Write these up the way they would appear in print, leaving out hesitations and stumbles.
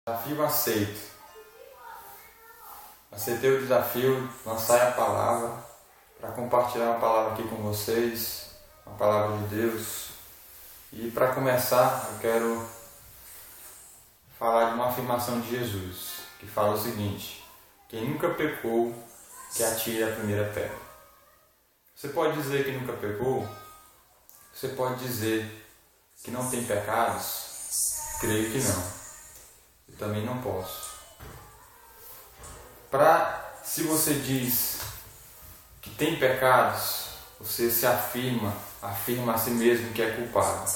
Desafio aceito. Aceitei o desafio, lançar a palavra, para compartilhar uma palavra aqui com vocês, uma palavra de Deus. E para começar, eu quero falar de uma afirmação de Jesus, que fala o seguinte: quem nunca pecou, que atire a primeira pedra. Você pode dizer que nunca pecou? Você pode dizer que não tem pecados? Creio que não. Eu também não posso. Se você diz que tem pecados, você se afirma a si mesmo que é culpado.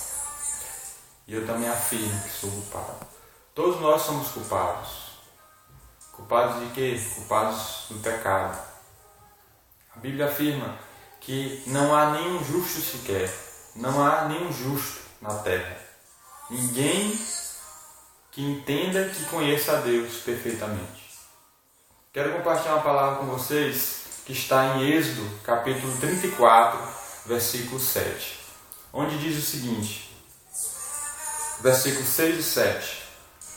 E eu também afirmo que sou culpado. Todos nós somos culpados. Culpados de quê? Culpados do pecado. A Bíblia afirma que não há nenhum justo sequer. Não há nenhum justo na terra. Ninguém que entenda, que conheça a Deus perfeitamente. Quero compartilhar uma palavra com vocês que está em Êxodo, capítulo 34, versículo 7, onde diz o seguinte, versículos 6 e 7: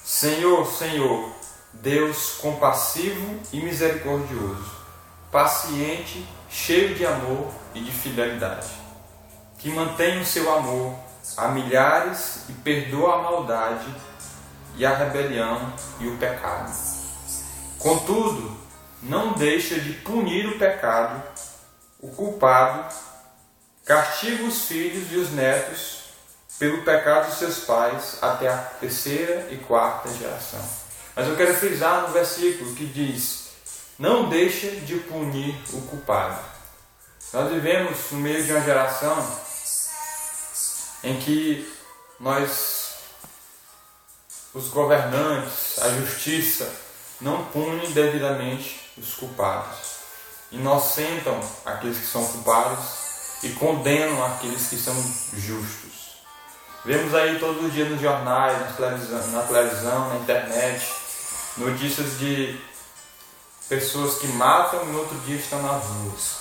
Senhor, Senhor, Deus compassivo e misericordioso, paciente, cheio de amor e de fidelidade, que mantém o seu amor a milhares e perdoa a maldade e a rebelião e o pecado. Contudo, não deixa de punir o pecado, o culpado, castiga os filhos e os netos pelo pecado de seus pais até a terceira e quarta geração. Mas eu quero frisar no versículo que diz: não deixa de punir o culpado. Nós vivemos no meio de uma geração em que os governantes, a justiça, não punem devidamente os culpados. Inocentam aqueles que são culpados e condenam aqueles que são justos. Vemos aí todos os dias nos jornais, na televisão, na internet, notícias de pessoas que matam e no outro dia estão nas ruas.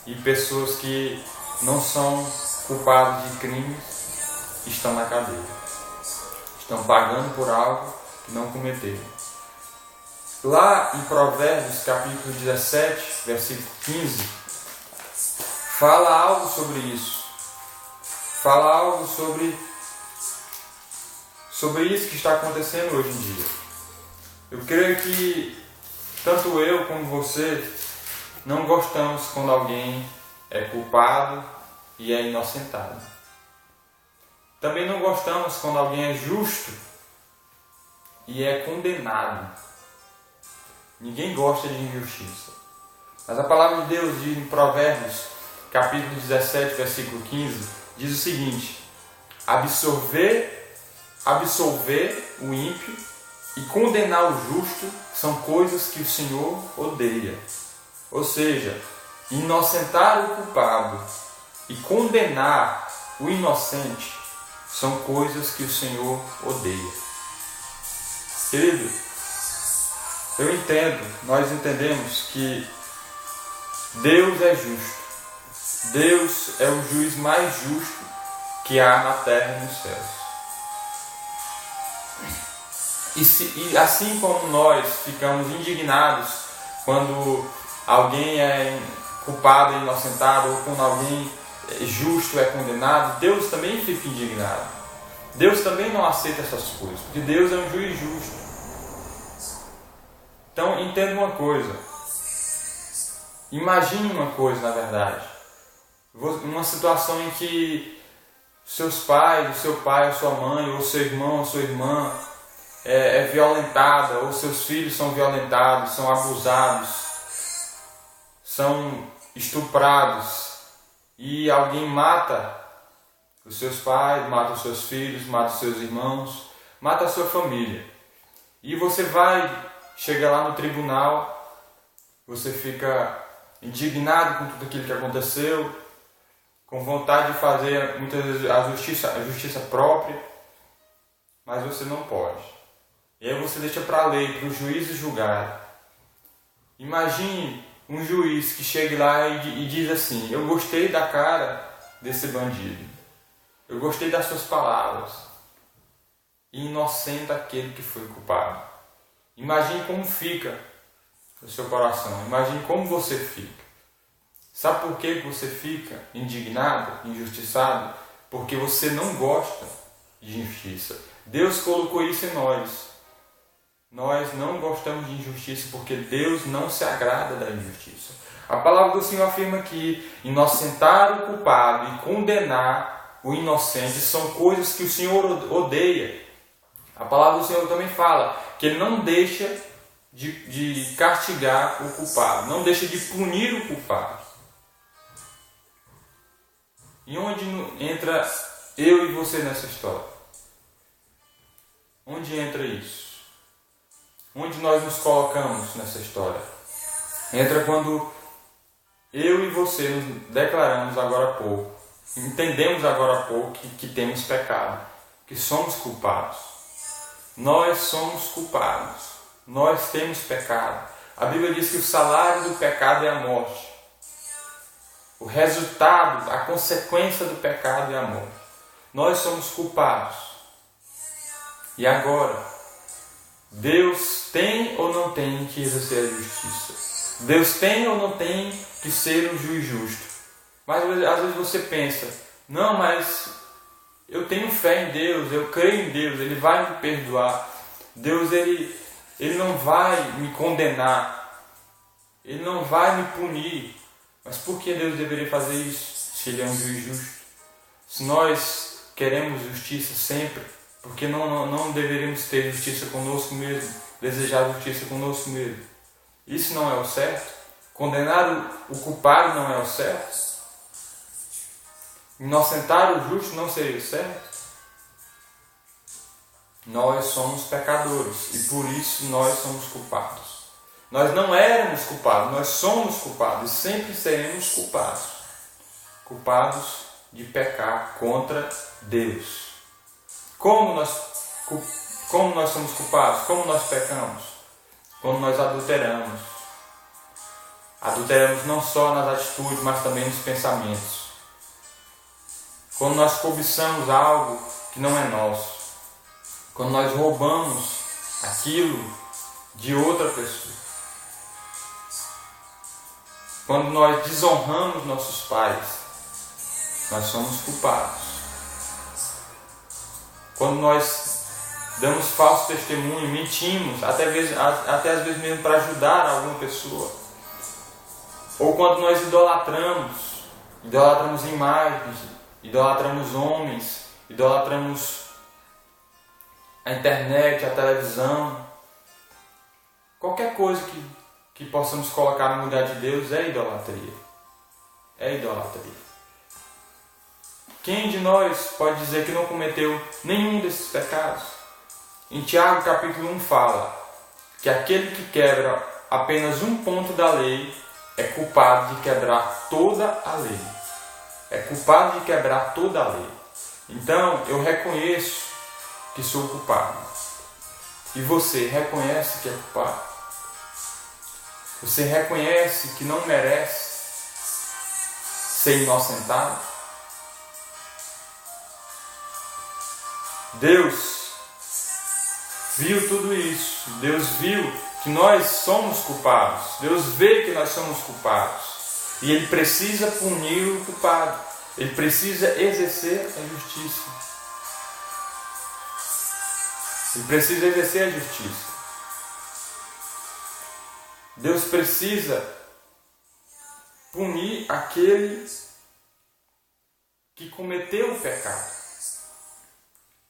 E pessoas que não são culpadas de crimes estão na cadeia. Estão pagando por algo que não cometeram. Lá em Provérbios, capítulo 17, versículo 15, fala algo sobre isso. Fala algo sobre isso que está acontecendo hoje em dia. Eu creio que tanto eu como você não gostamos quando alguém é culpado e é inocentado. Também não gostamos quando alguém é justo e é condenado. Ninguém gosta de injustiça. Mas a palavra de Deus diz em Provérbios, capítulo 17, versículo 15, diz o seguinte: absolver o ímpio e condenar o justo são coisas que o Senhor odeia. Ou seja, inocentar o culpado e condenar o inocente são coisas que o Senhor odeia. Querido, eu entendo, nós entendemos que Deus é justo. Deus é o juiz mais justo que há na terra e nos céus. E assim como nós ficamos indignados quando alguém é culpado e inocentado, ou quando alguém justo é condenado, Deus também fica indignado. Deus também não aceita essas coisas, porque Deus é um juiz justo. Então, entenda uma coisa. Imagine uma coisa, na verdade. Uma situação em que seus pais, o seu pai, a sua mãe, ou seu irmão, ou sua irmã é violentada, ou seus filhos são violentados, são abusados, são estuprados, e alguém mata os seus pais, mata os seus filhos, mata os seus irmãos, mata a sua família. E você chega lá no tribunal, você fica indignado com tudo aquilo que aconteceu, com vontade de fazer muitas vezes a justiça própria, mas você não pode. E aí você deixa para a lei, para os juízes julgarem. Imagine um juiz que chegue lá e diz assim: eu gostei da cara desse bandido, eu gostei das suas palavras, e inocenta aquele que foi culpado. Imagine como fica o seu coração. Imagine como você fica. Sabe por que você fica indignado, injustiçado? Porque você não gosta de injustiça. Deus colocou isso em nós. Nós não gostamos de injustiça porque Deus não se agrada da injustiça. A palavra do Senhor afirma que inocentar o culpado e condenar o inocente são coisas que o Senhor odeia. A palavra do Senhor também fala que Ele não deixa de castigar o culpado, não deixa de punir o culpado. E onde entra eu e você nessa história? Onde entra isso? Onde nós nos colocamos nessa história? Entra quando eu e você nos declaramos agora há pouco, entendemos agora há pouco que temos pecado, que somos culpados. Nós somos culpados, nós temos pecado. A Bíblia diz que o salário do pecado é a morte. O resultado, a consequência do pecado é a morte. Nós somos culpados. E agora, Deus tem ou não tem que exercer a justiça? Deus tem ou não tem que ser um juiz justo? Mas às vezes você pensa, não, mas eu tenho fé em Deus, eu creio em Deus, Ele vai me perdoar. Deus, Ele não vai me condenar, Ele não vai me punir. Mas por que Deus deveria fazer isso, se Ele é um juiz justo? Se nós queremos justiça sempre, por que não deveríamos ter justiça conosco mesmo, desejar justiça conosco mesmo? Isso não é o certo? Condenar o culpado não é o certo? Inocentar o justo não seria o certo? Nós somos pecadores e por isso nós somos culpados. Nós não éramos culpados, nós somos culpados e sempre seremos culpados. Culpados de pecar contra Deus. Como nós somos culpados? Como nós pecamos? Quando nós adulteramos. Adulteramos não só nas atitudes, mas também nos pensamentos. Quando nós cobiçamos algo que não é nosso. Quando nós roubamos aquilo de outra pessoa. Quando nós desonramos nossos pais, nós somos culpados. Quando nós damos falso testemunho, mentimos, até às vezes mesmo para ajudar alguma pessoa. Ou quando nós idolatramos imagens, idolatramos homens, idolatramos a internet, a televisão. Qualquer coisa que possamos colocar no lugar de Deus é idolatria. É idolatria. Quem de nós pode dizer que não cometeu nenhum desses pecados? Em Tiago capítulo 1 fala que aquele que quebra apenas um ponto da lei é culpado de quebrar toda a lei. É culpado de quebrar toda a lei. Então eu reconheço que sou culpado. E você reconhece que é culpado? Você reconhece que não merece ser inocentado? Deus viu tudo isso. Deus viu que nós somos culpados. Deus vê que nós somos culpados. E Ele precisa punir o culpado. Ele precisa exercer a justiça. Ele precisa exercer a justiça. Deus precisa punir aquele que cometeu o pecado.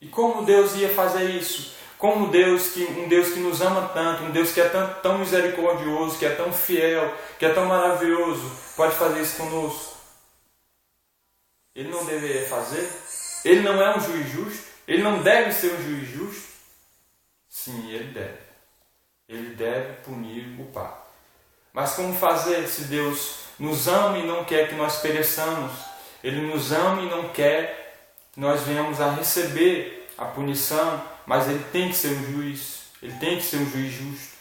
E como Deus ia fazer isso? Como um Deus que nos ama tanto, um Deus que é tão misericordioso, que é tão fiel, que é tão maravilhoso, pode fazer isso conosco? Ele não deveria fazer? Ele não é um juiz justo? Ele não deve ser um juiz justo? Sim, ele deve. Ele deve punir o culpado. Mas como fazer se Deus nos ama e não quer que nós pereçamos? Ele nos ama e não quer que nós venhamos a receber a punição, mas Ele tem que ser um juiz. Ele tem que ser um juiz justo.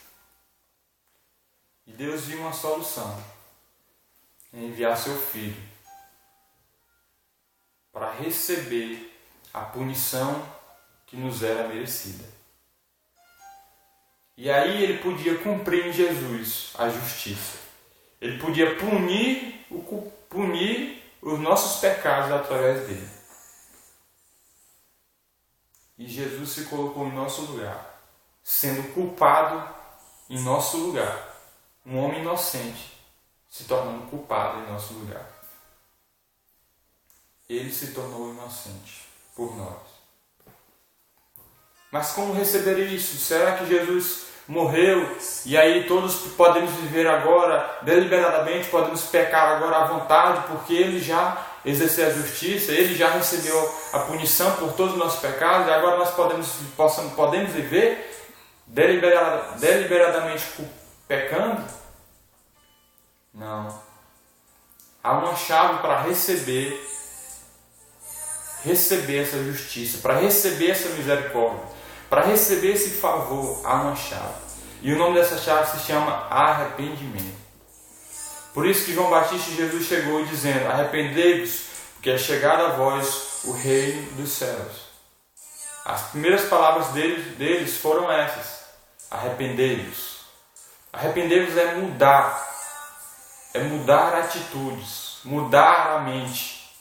E Deus viu uma solução em enviar seu Filho para receber a punição que que nos era merecida. E aí ele podia cumprir em Jesus a justiça. Ele podia punir os nossos pecados através dele. E Jesus se colocou em nosso lugar, sendo culpado em nosso lugar. Um homem inocente se tornando culpado em nosso lugar. Ele se tornou inocente por nós. Mas como receber isso? Será que Jesus morreu e aí todos podemos viver agora deliberadamente, podemos pecar agora à vontade, porque ele já exerceu a justiça, ele já recebeu a punição por todos os nossos pecados e agora nós podemos viver deliberadamente pecando? Não. Há uma chave para receber essa justiça, para receber essa misericórdia, para receber esse favor. Há uma chave. E o nome dessa chave se chama arrependimento. Por isso que João Batista e Jesus chegou dizendo: arrependei-vos, porque é chegado a vós o reino dos céus. As primeiras palavras deles foram essas: arrependei-vos. Arrependei-vos é mudar atitudes, mudar a mente,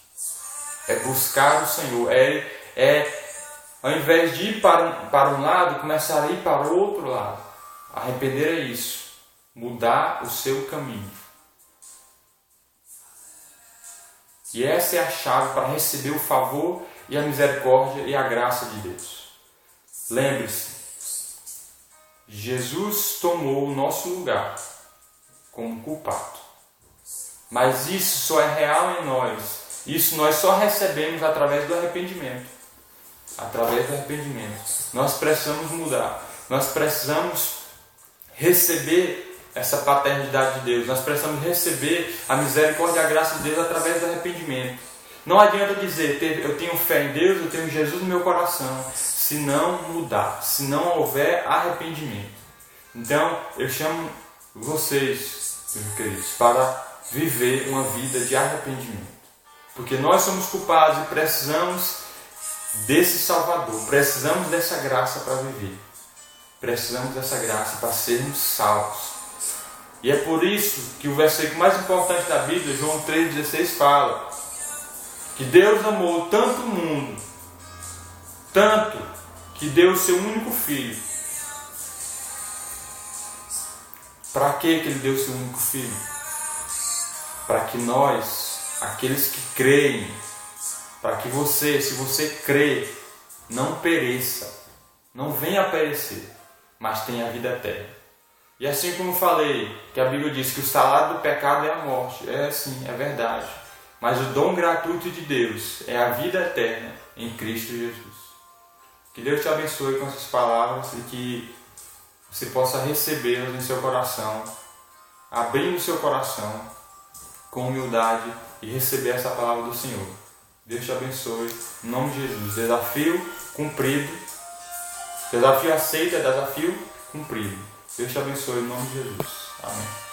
é buscar o Senhor, ao invés de ir para um lado, começar a ir para o outro lado. Arrepender é isso, mudar o seu caminho. E essa é a chave para receber o favor e a misericórdia e a graça de Deus. Lembre-se, Jesus tomou o nosso lugar como culpado. Mas isso só é real em nós. Isso nós só recebemos através do arrependimento. Através do arrependimento. Nós precisamos mudar. Nós precisamos receber essa paternidade de Deus. Nós precisamos receber a misericórdia e a graça de Deus através do arrependimento. Não adianta dizer, eu tenho fé em Deus, eu tenho Jesus no meu coração, se não mudar, se não houver arrependimento. Então, eu chamo vocês, meus queridos, para viver uma vida de arrependimento. Porque nós somos culpados e precisamos desse Salvador, precisamos dessa graça para viver. Precisamos dessa graça para sermos salvos. E é por isso que o versículo mais importante da Bíblia, João 3,16, fala que Deus amou tanto o mundo, tanto que deu o seu único filho. Para que Ele deu o seu único filho? Para que nós, aqueles que creem, para que você, se você crê, não pereça, não venha a perecer, mas tenha a vida eterna. E assim como eu falei, que a Bíblia diz que o salário do pecado é a morte, é assim, é verdade. Mas o dom gratuito de Deus é a vida eterna em Cristo Jesus. Que Deus te abençoe com essas palavras e que você possa recebê-las em seu coração, abrindo o seu coração com humildade e receber essa palavra do Senhor. Deus te abençoe, em nome de Jesus. Desafio cumprido. Desafio aceito é desafio cumprido. Deus te abençoe, em nome de Jesus. Amém.